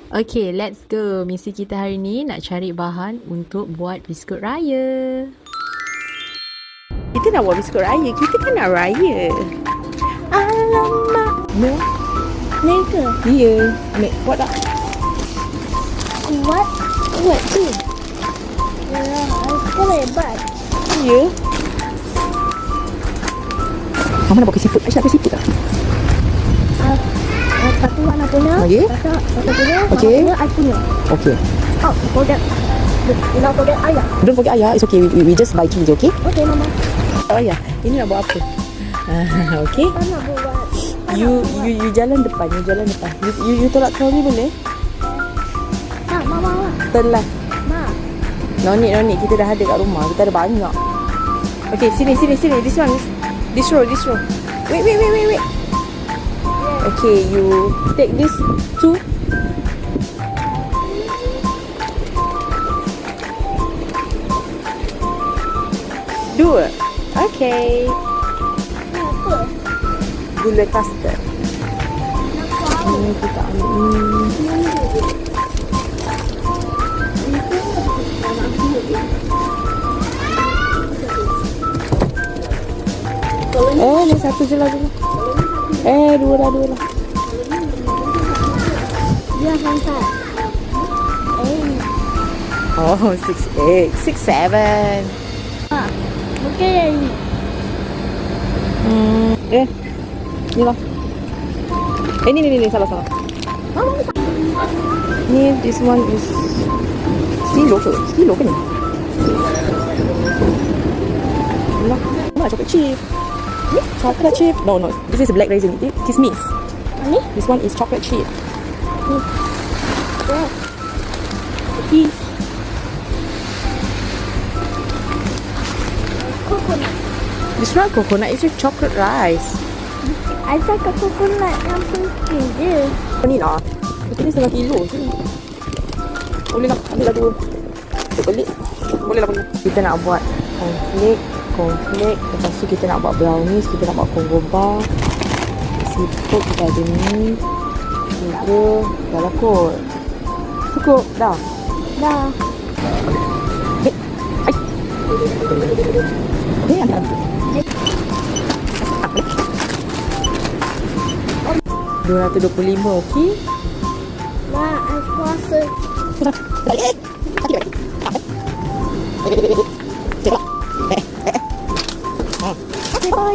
Okay, let's go. Misi kita hari ni nak cari bahan untuk buat biskut raya. Kita nak buat biskut raya. Kita kan nak raya. Alamak. No. Ni ke? Ya. Mek, buat tak? What? Buat tu. Yalah, aku lebat. Ya. Mama nak buat siput. Aisyah nak buat siput tak? Satu anak punya. Okey. Satu punya. Okey. Satu punya, I punya. Okay. Oh, forget. Don't forget ayah. Don't forget ayah. It's okay. We just buy things, okay? Okay, Mama. Oh ayah. Ini nak buat apa? Okay. Apa nak buat? You jalan depan. You tolak trolley boleh? Ha, Mama. Turn lah. Ma. No need. Kita dah ada kat rumah. Kita ada banyak. Okay, sini. This one. This row. Wait. Okay, you take this two. Dua. Okay. Apa? Gula custard. Ini kita ambil. Ni satu je lah dulu. Dua lah. Dia hantar. Oh, 6, 8, 6, 7. Mungkin yang ini. Ni lah. Ni salah. Ni, this one is Stilo ke? Stilo ke ni? Lah, chocolate chip. Ni, chocolate chip. No. This is black raisin. Kismis. Ni? This one is chocolate chip. Cookies. Coconut. This one coconut is with chocolate rice. I cakap coconut yang penting je. Ni lah. Betul ni setengah kilo je. Boleh lah. Ambil lah dua. Untuk balik. Boleh lah. Kita nak buat cornflake. Lepas tu kita nak buat brownies. Kita nak buat Congo bar. Siput kita ada ni. Sugar. Dah lah kot. Cukup. Dah. Ni antara tu. 225, okey? Ma, I puasa. Okay, bye.